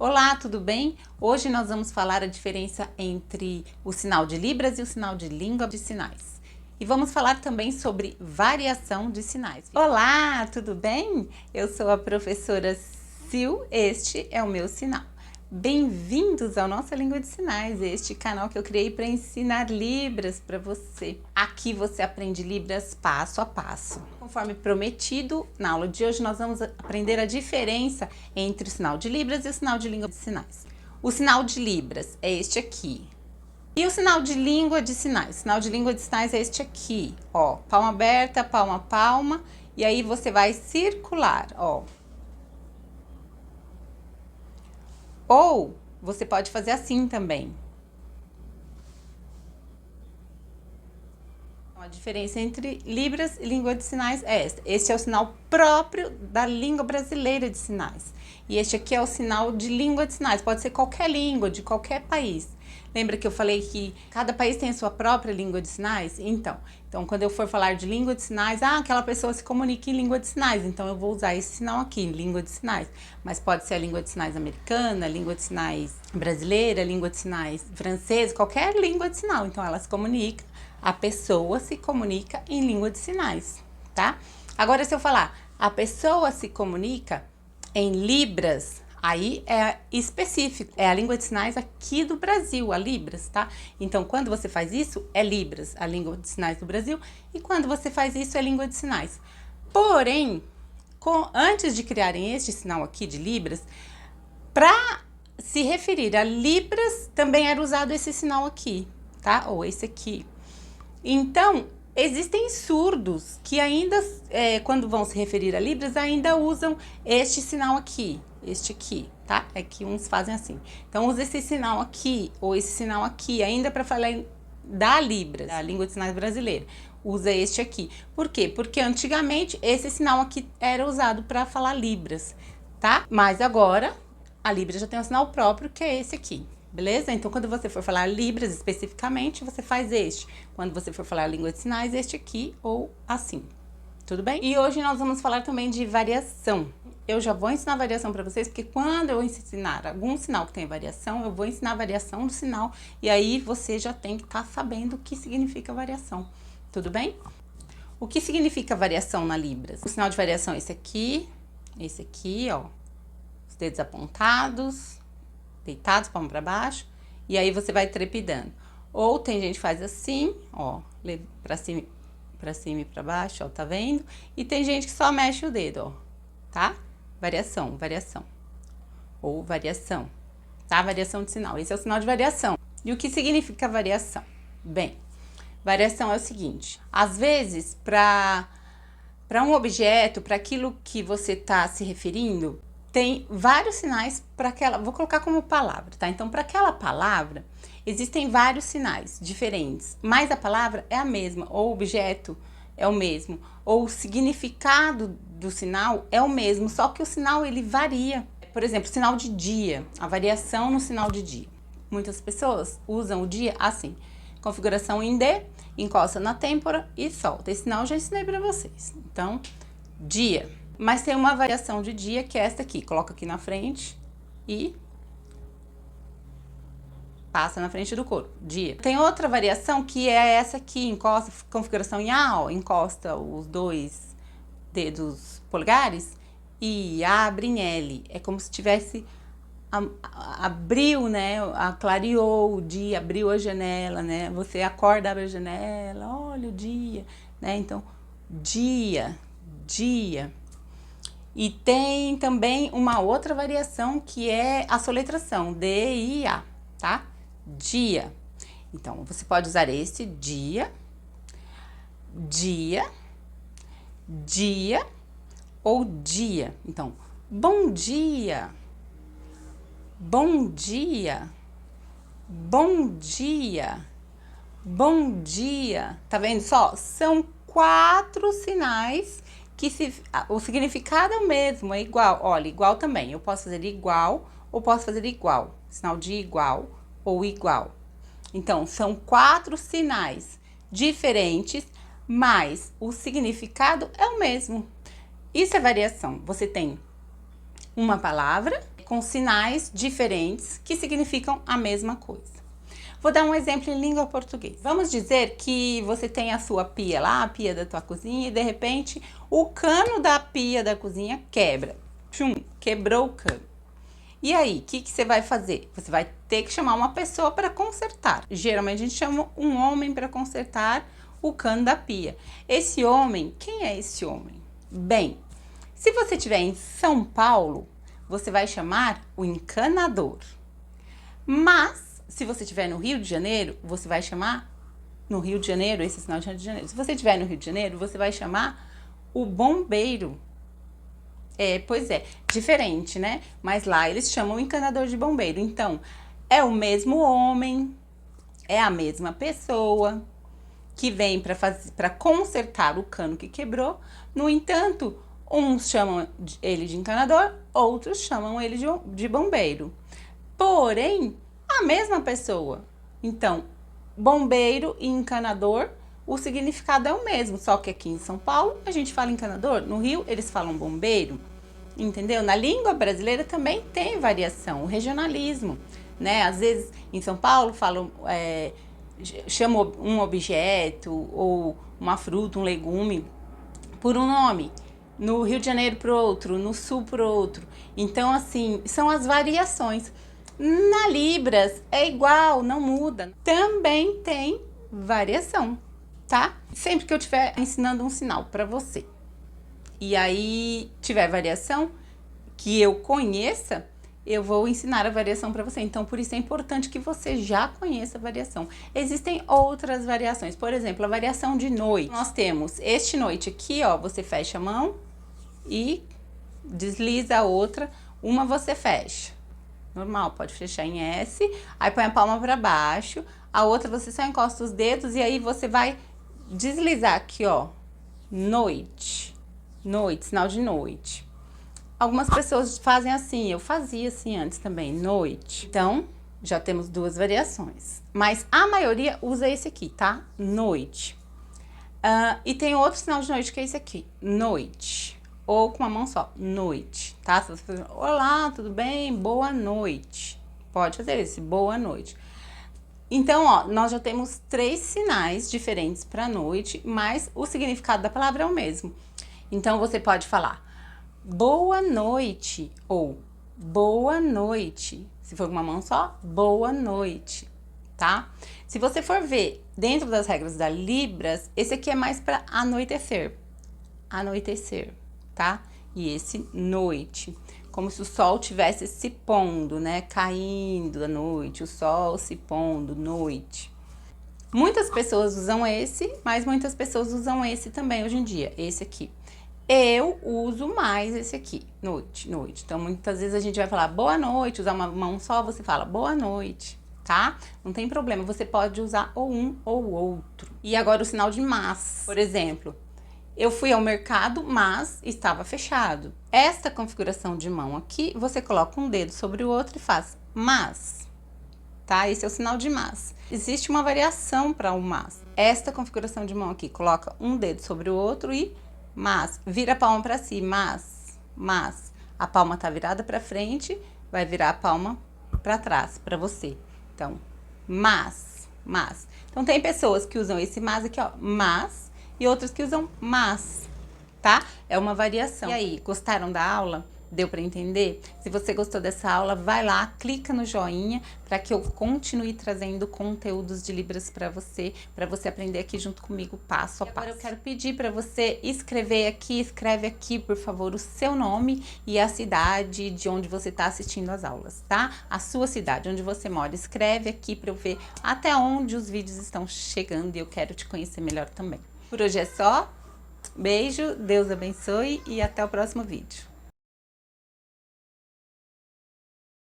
Olá, tudo bem? Hoje nós vamos falar a diferença entre o sinal de Libras e o sinal de língua de sinais. E vamos falar também sobre variação de sinais. Olá, tudo bem? Eu sou a professora Sil, este é o meu sinal. Bem-vindos ao Nossa Língua de Sinais, este canal que eu criei para ensinar Libras para você. Aqui você aprende Libras passo a passo. Conforme prometido, na aula de hoje nós vamos aprender a diferença entre o sinal de Libras e o sinal de língua de sinais. O sinal de Libras é este aqui. E o sinal de língua de sinais? O sinal de língua de sinais é este aqui, ó. Palma aberta, palma, palma. E aí você vai circular, ó. Ou você pode fazer assim também. A diferença entre Libras e língua de sinais é esta. Este é o sinal próprio da língua brasileira de sinais. E este aqui é o sinal de língua de sinais. Pode ser qualquer língua, de qualquer país. Lembra que eu falei que cada país tem a sua própria língua de sinais? Então quando eu for falar de língua de sinais, aquela pessoa se comunica em língua de sinais, então eu vou usar esse sinal aqui, língua de sinais. Mas pode ser a língua de sinais americana, língua de sinais brasileira, língua de sinais francesa, qualquer língua de sinal. Então ela se comunica, a pessoa se comunica em língua de sinais, tá? Agora se eu falar, a pessoa se comunica em Libras, aí é específico, é a língua de sinais aqui do Brasil, a Libras, tá? Então, quando você faz isso, é Libras, a língua de sinais do Brasil, e quando você faz isso, é língua de sinais. Porém, antes de criarem este sinal aqui de Libras, para se referir a Libras, também era usado esse sinal aqui, tá? Ou esse aqui. Então, existem surdos que ainda, quando vão se referir a Libras, ainda usam este sinal aqui, este aqui, tá? É que uns fazem assim. Então, usa esse sinal aqui ou esse sinal aqui, ainda para falar da Libras, da língua de sinais brasileira. Usa este aqui. Por quê? Porque antigamente esse sinal aqui era usado para falar Libras, tá? Mas agora a Libras já tem um sinal próprio, que é esse aqui. Beleza? Então, quando você for falar Libras especificamente, você faz este. Quando você for falar língua de sinais, este aqui ou assim. Tudo bem? E hoje nós vamos falar também de variação. Eu já vou ensinar variação para vocês, porque quando eu ensinar algum sinal que tem variação, eu vou ensinar a variação do sinal, e aí você já tem que estar sabendo o que significa variação. Tudo bem? O que significa variação na Libras? O sinal de variação é esse aqui, ó. Os dedos apontados, deitados, palma para baixo, e aí você vai trepidando. Ou tem gente que faz assim, ó, para cima e para baixo, ó, tá vendo? E tem gente que só mexe o dedo, ó, tá? Variação, variação. Ou variação, tá? Variação de sinal. Esse é o sinal de variação. E o que significa variação? Bem, variação é o seguinte: às vezes, para um objeto, para aquilo que você tá se referindo, tem vários sinais para aquela, vou colocar como palavra, tá? Então, para aquela palavra, existem vários sinais diferentes, mas a palavra é a mesma, ou o objeto é o mesmo, ou o significado do sinal é o mesmo, só que o sinal ele varia. Por exemplo, sinal de dia, a variação no sinal de dia. Muitas pessoas usam o dia assim, configuração em D, encosta na têmpora e solta. Esse sinal eu já ensinei para vocês. Então, dia. Mas tem uma variação de dia que é esta aqui. Coloca aqui na frente e passa na frente do corpo. Dia. Tem outra variação que é essa aqui. Encosta, configuração em A, ó. Encosta os dois dedos polegares e abre em L. É como se tivesse abriu, né? Clareou o dia, abriu a janela, né? Você acorda, abre a janela, olha o dia, né? Então, dia, dia. E tem também uma outra variação que é a soletração, D, I, A, tá? Dia. Então, você pode usar esse dia, dia, dia ou dia. Então, bom dia, bom dia, bom dia, bom dia. Tá vendo só? São 4 sinais que o significado é o mesmo, é igual. Olha, igual também. Eu posso fazer igual ou posso fazer igual. Sinal de igual ou igual. Então, são 4 sinais diferentes, mas o significado é o mesmo. Isso é variação. Você tem uma palavra com sinais diferentes que significam a mesma coisa. Vou dar um exemplo em língua portuguesa. Vamos dizer que você tem a sua pia lá, a pia da tua cozinha, e de repente o cano da pia da cozinha quebra. Tchum, quebrou o cano. E aí, o que você vai fazer? Você vai ter que chamar uma pessoa para consertar. Geralmente a gente chama um homem para consertar o cano da pia. Esse homem, quem é esse homem? Bem, se você estiver em São Paulo, você vai chamar o encanador. Mas, se você estiver no Rio de Janeiro, você vai chamar, no Rio de Janeiro, esse é sinal de Rio de Janeiro. Se você estiver no Rio de Janeiro, você vai chamar o bombeiro. Pois é, diferente, né? Mas lá eles chamam o encanador de bombeiro. Então, é o mesmo homem, é a mesma pessoa que vem para consertar o cano que quebrou. No entanto, uns chamam ele de encanador, outros chamam ele de bombeiro. Porém, a mesma pessoa. Então, bombeiro e encanador, o significado é o mesmo, só que aqui em São Paulo a gente fala encanador, no Rio eles falam bombeiro, entendeu? Na língua brasileira também tem variação, o regionalismo, né? Às vezes em São Paulo falam, chamam um objeto ou uma fruta, um legume por um nome, no Rio de Janeiro por outro, no Sul por outro. Então, assim, são as variações. Na Libras é igual, não muda. Também tem variação, tá? Sempre que eu estiver ensinando um sinal para você e aí tiver variação que eu conheça, eu vou ensinar a variação para você. Então, por isso é importante que você já conheça a variação. Existem outras variações. Por exemplo, a variação de noite. Nós temos este noite aqui, ó, você fecha a mão e desliza a outra. Uma você fecha. Normal, pode fechar em S, aí põe a palma para baixo, a outra você só encosta os dedos e aí você vai deslizar aqui, ó, noite, noite, sinal de noite. Algumas pessoas fazem assim, eu fazia assim antes também, noite. Então, já temos duas variações, mas a maioria usa esse aqui, tá? Noite. E tem outro sinal de noite que é esse aqui, noite. Ou com uma mão só, noite, tá? Se você fazer, olá, tudo bem? Boa noite. Pode fazer esse, boa noite. Então, ó, nós já temos 3 sinais diferentes para noite, mas o significado da palavra é o mesmo. Então, você pode falar boa noite ou boa noite. Se for com uma mão só, boa noite, tá? Se você for ver dentro das regras da Libras, esse aqui é mais para anoitecer. Anoitecer. Tá? E esse noite, como se o sol tivesse se pondo, né? Caindo à noite, o sol se pondo, noite. Muitas pessoas usam esse, mas muitas pessoas usam esse também hoje em dia, esse aqui. Eu uso mais esse aqui, noite, noite. Então, muitas vezes a gente vai falar boa noite, usar uma mão só, você fala boa noite, tá? Não tem problema, você pode usar ou um ou o outro. E agora o sinal de mas, por exemplo. Eu fui ao mercado, mas estava fechado. Esta configuração de mão aqui, você coloca um dedo sobre o outro e faz mas, tá? Esse é o sinal de mas. Existe uma variação para o mas. Esta configuração de mão aqui, coloca um dedo sobre o outro e mas. Vira a palma para si, mas. A palma tá virada para frente, vai virar a palma para trás, para você. Então, mas. Então, tem pessoas que usam esse mas aqui, ó, mas, e outras que usam mas, tá? É uma variação. E aí, gostaram da aula? Deu para entender? Se você gostou dessa aula, vai lá, clica no joinha para que eu continue trazendo conteúdos de Libras para você aprender aqui junto comigo passo a passo. Agora eu quero pedir para você escreve aqui, por favor, o seu nome e a cidade de onde você está assistindo as aulas, tá? A sua cidade, onde você mora. Escreve aqui para eu ver até onde os vídeos estão chegando e eu quero te conhecer melhor também. Por hoje é só. Beijo, Deus abençoe e até o próximo vídeo.